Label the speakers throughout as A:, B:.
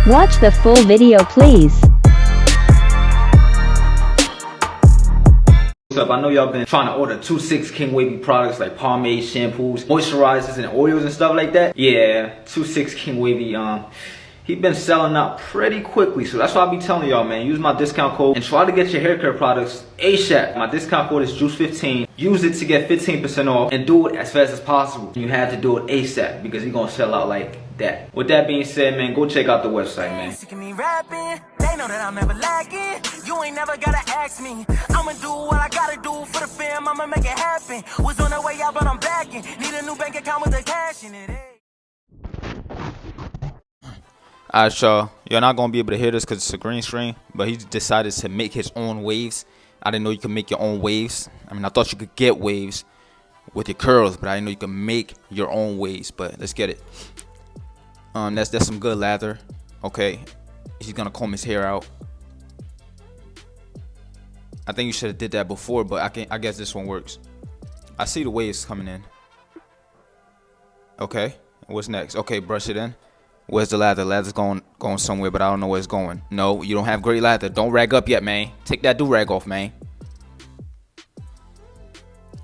A: Watch the full video please.
B: What's up? I know y'all been trying to order 26 King Wavy products like pomade, shampoos, moisturizers, and oils and stuff like that. Yeah, 26 King Wavy, he been selling out pretty quickly, so that's why I be telling y'all, man, use my discount code and try to get your hair care products ASAP. My discount code is Juice15. Use it to get 15% off and do it as fast as possible. You have to do it ASAP because you're gonna sell out like that. With that being said, man, go check out the website, man.
C: They know that I'm never lagging. You ain't never gotta ask me. I'ma do what I gotta do for the fam. I'ma make it happen. Was on the way out, but I'm backing. Need a new bank account with the cash in it.
D: Alright, y'all. You're not gonna be able to hear this because it's a green screen, but he decided to make his own waves. I didn't know you could make your own waves. I mean, I thought you could get waves with your curls, but I didn't know you could make your own waves. But let's get it. That's some good lather. Okay, he's gonna comb his hair out. I think you should have did that before, but I guess this one works. I see the waves coming in. Okay, what's next? Okay, brush it in. Where's the lather? Lather's going somewhere, but I don't know where it's going. No, you don't have great lather. Don't rag up yet, man. Take that do-rag off, man.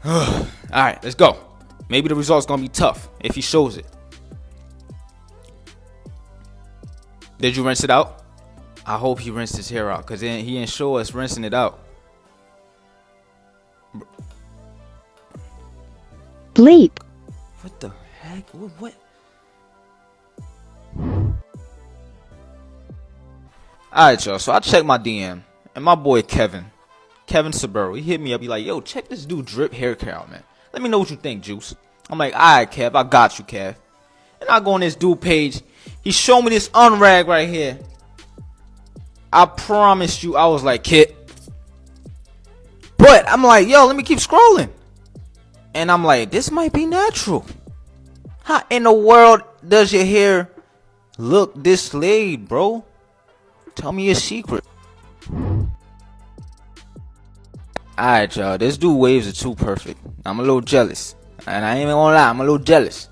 D: Alright, let's go. Maybe the result's gonna be tough if he shows it. Did you rinse it out? I hope he rinsed his hair out, because he didn't show us rinsing it out.
A: Bleep.
D: What the heck? What? Alright, y'all, so I checked my DM, and my boy Kevin Saburo, he hit me up. He like, yo, check this dude Drip hair care out, man. Let me know what you think, Juice. I'm like, alright, Kev, I got you, Kev. And I go on this dude page. He showed me this unrag right here. I promised you, I was like, kid. But I'm like, yo, let me keep scrolling. And I'm like, this might be natural. How in the world does your hair look this laid, bro? Tell me your secret. Alright, y'all. This dude waves are too perfect. I'm a little jealous. And I ain't even gonna lie, I'm a little jealous.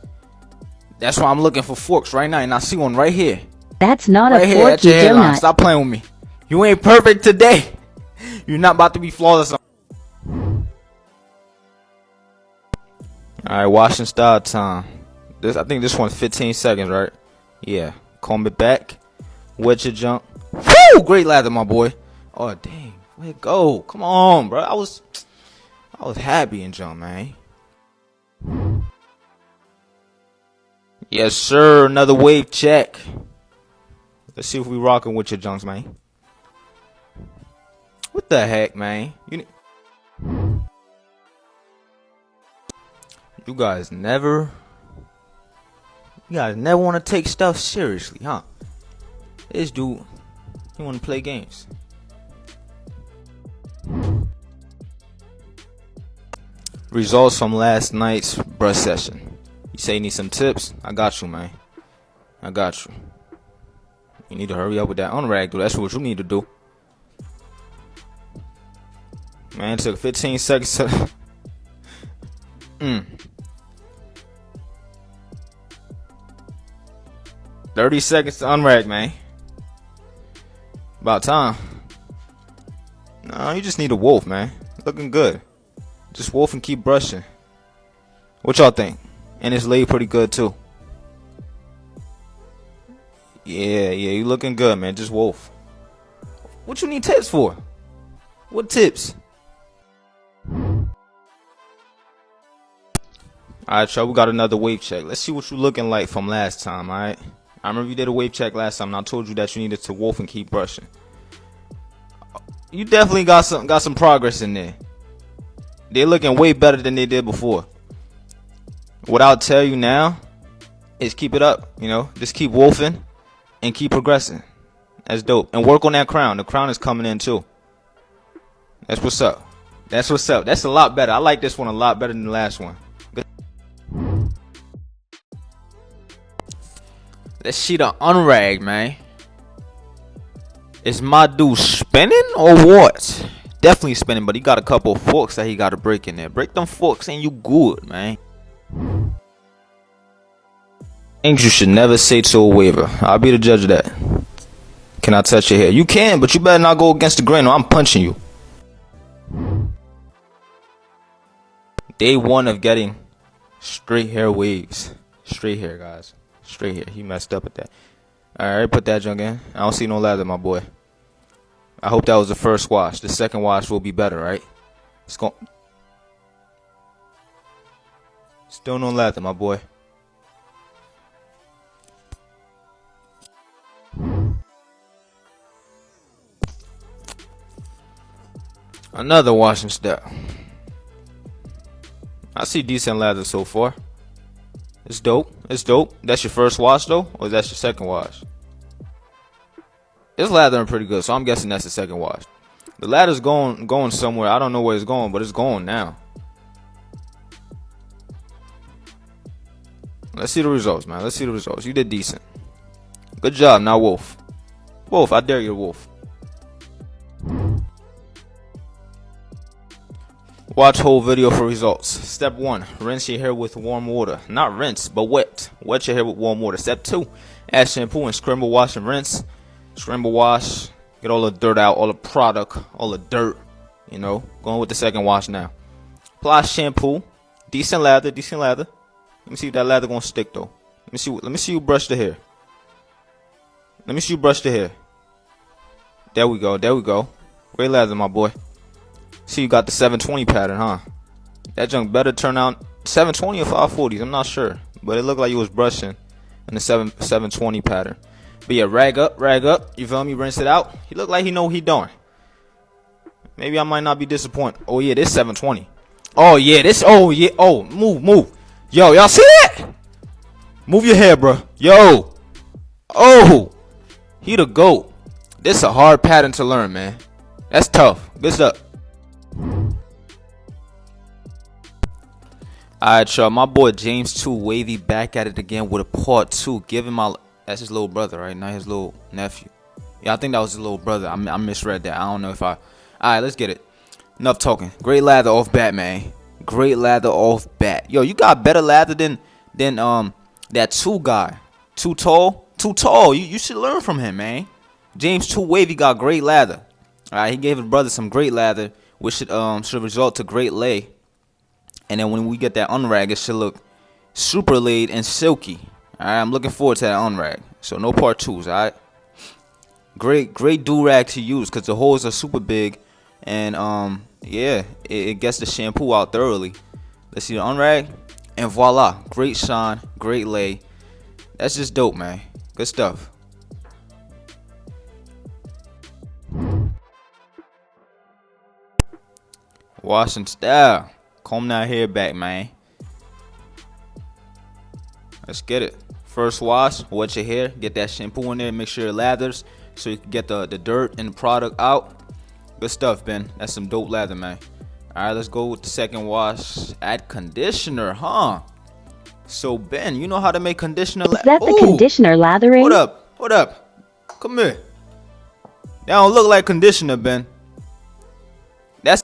D: That's why I'm looking for forks right now. And I see one right here.
A: That's not
D: right
A: a
D: here,
A: fork,
D: at your
A: you
D: hairline.
A: donut.
D: Stop playing with me. You ain't perfect today. You're not about to be flawless. Alright, washing style time. I think this one's 15 seconds, right? Yeah. Comb it back. Wet your junk. Woo! Great lather, my boy. Oh, dang. Where'd it go? Come on, bro. I was happy in junk, man. Yes, sir. Another wave check. Let's see if we rocking with your junks, man. What the heck, man? You guys never want to take stuff seriously, huh? This dude, he want to play games. Results from last night's brush session. You say you need some tips? I got you, man. I got you. You need to hurry up with that unrag, dude. That's what you need to do. Man, it took 15 seconds to... 30 seconds to unrag, man. About time. No, you just need a wolf, man. Looking good. Just wolf and keep brushing. What y'all think? And it's laid pretty good too. Yeah, you looking good, man. Just wolf. What you need tips for? What tips? Alright, y'all, we got another wave check. Let's see what you looking like from last time, alright? I remember you did a wave check last time, and I told you that you needed to wolf and keep brushing. You definitely got some progress in there. They're looking way better than they did before. What I'll tell you now is keep it up, you know? Just keep wolfing and keep progressing. That's dope. And work on that crown. The crown is coming in too. That's what's up. That's what's up. That's a lot better. I like this one a lot better than the last one. Let's see the unrag, man. Is my dude spinning or what? Definitely spinning, but he got a couple of forks that he got to break in there. Break them forks and you good, man. Things you should never say to a waver. I'll be the judge of that. Can I touch your hair? You can, but you better not go against the grain or I'm punching you. Day 1 of getting straight hair waves. Straight hair, guys. Straight hair. He messed up at that. Alright, put that junk in. I don't see no lather, my boy. I hope that was the first wash. The second wash will be better, right? It's going. Still no lather, my boy. Another washing step. I see decent lather so far. It's dope. It's dope. That's your first wash though, or is that your second wash? It's lathering pretty good, so I'm guessing that's the second wash. The lather's going somewhere. I don't know where it's going, but it's going now. Let's see the results, man. Let's see the results. You did decent. Good job. Now Wolf. Wolf, I dare you, Wolf. Watch whole video for results. Step 1, rinse your hair with warm water. Not rinse, but wet. Wet your hair with warm water. Step 2, add shampoo and scramble wash and rinse. Scramble wash, get all the dirt out, all the product, all the dirt. You know, going with the second wash now. Apply shampoo, decent lather, decent lather. Let me see if that lather gonna stick though. Let me see you brush the hair. Let me see you brush the hair. There we go, there we go. Great lather, my boy. See, you got the 720 pattern, huh? That junk better turn out 720 or 540s. I'm not sure, but it looked like you was brushing in the 720 pattern. But yeah, rag up. You feel me? Rinse it out. He look like he know what he doing. Maybe I might not be disappointed. Oh yeah, this 720. Oh yeah, this. Oh yeah. Oh, move. Yo, y'all see that? Move your hair, bro. Yo. Oh, he the GOAT. This a hard pattern to learn, man. That's tough. Good stuff. Alright, y'all. My boy James 2 Wavy back at it again with a part 2. Give him my. That's his little brother, right? Not his little nephew. Yeah, I think that was his little brother. I misread that. I don't know if I. Alright, let's get it. Enough talking. Great lather off bat, man. Great lather off bat. Yo, you got better lather than that 2 guy. Too tall. You should learn from him, man. James 2 Wavy got great lather. Alright, he gave his brother some great lather, which should result to great lay. And then when we get that unrag, it should look super laid and silky. Alright, I'm looking forward to that unrag. So no part 2s, alright? Great do-rag to use because the holes are super big. And yeah, it gets the shampoo out thoroughly. Let's see the unrag. And voila. Great shine, great lay. That's just dope, man. Good stuff. Washing style. Comb that hair back, man. Let's get it. First wash, wet your hair, get that shampoo in there, make sure it lathers so you can get the dirt and the product out. Good stuff, Ben. That's some dope lather, man. Alright, let's go with the second wash. Add conditioner, huh? So Ben, you know how to make conditioner.
A: Is that the conditioner lathering?
D: Hold up. Come here. That don't look like conditioner, Ben. That's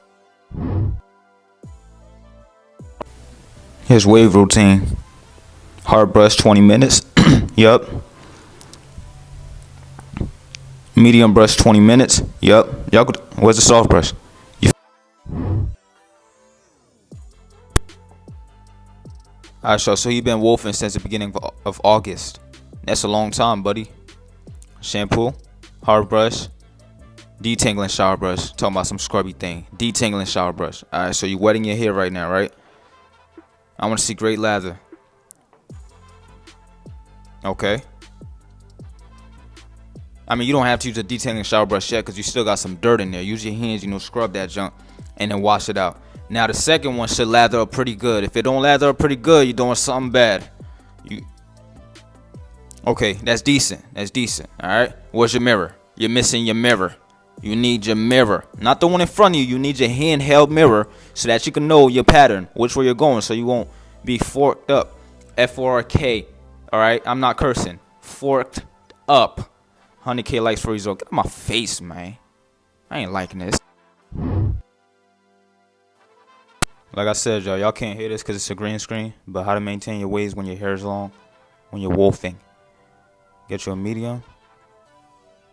D: his wave routine. Hard brush 20 minutes. Yup. Medium brush 20 minutes. Yup. Y'all could, where's the soft brush? Alright, so you've been wolfing since the beginning of August. That's a long time, buddy. Shampoo, hard brush, detangling shower brush. Talking about some scrubby thing. Detangling shower brush. Alright, so you're wetting your hair right now, right? I want to see great lather. Okay. I mean, you don't have to use a detangling shower brush yet because you still got some dirt in there. Use your hands, scrub that junk and then wash it out. Now the second one should lather up pretty good. If it don't lather up pretty good, you're doing something bad. Okay, that's decent. All right. Where's your mirror? You're missing your mirror. You need your mirror, not the one in front of you. You need your handheld mirror so that you can know your pattern, which way you're going, so you won't be forked up. F-O-R-K. All right. I'm not cursing. Forked up. 100K likes for result. Get out of my face, man. I ain't liking this. Like I said, y'all can't hear this because it's a green screen. But how to maintain your waves when your hair is long, when you're wolfing. Get you a medium.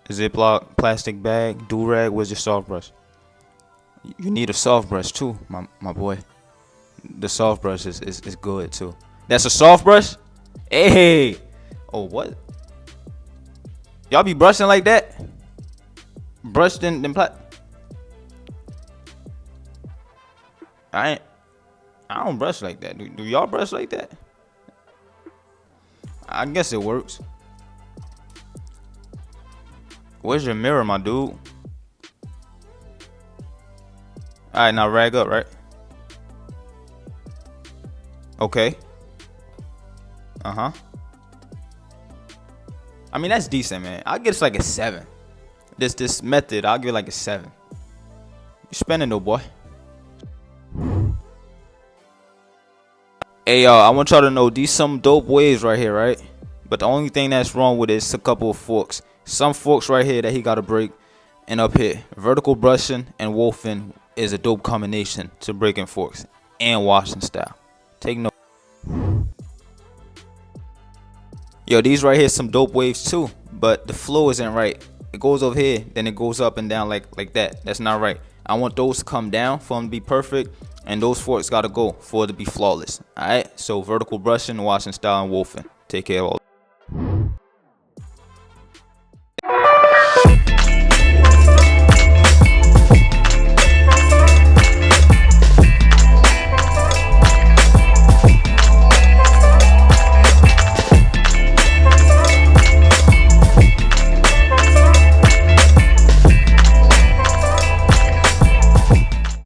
D: Ziploc plastic bag, do-rag. Where's your soft brush? You need a soft brush too, my boy. The soft brush is good too. That's a soft brush? Hey. Oh, what? Y'all be brushing like that? Brush then I don't brush like that. Do y'all brush like that? I guess it works. Where's your mirror, my dude? Alright, now rag up, right? Okay. Uh-huh. I mean, that's decent, man. I'll give it like a 7. This method, I'll give it like a 7. You spending though, boy. Hey, y'all, I want y'all to know these some dope waves right here, right? But the only thing that's wrong with it is a couple of forks. Some forks right here that he got to break. And up here, vertical brushing and wolfing is a dope combination to breaking forks and washing style. Take note. Yo, these right here some dope waves too, but the flow isn't right. It goes over here, then it goes up and down like that. That's not right. I want those to come down for them to be perfect, and those forks gotta go for it to be flawless. Alright, so vertical brushing, washing style, and wolfing. Take care of all.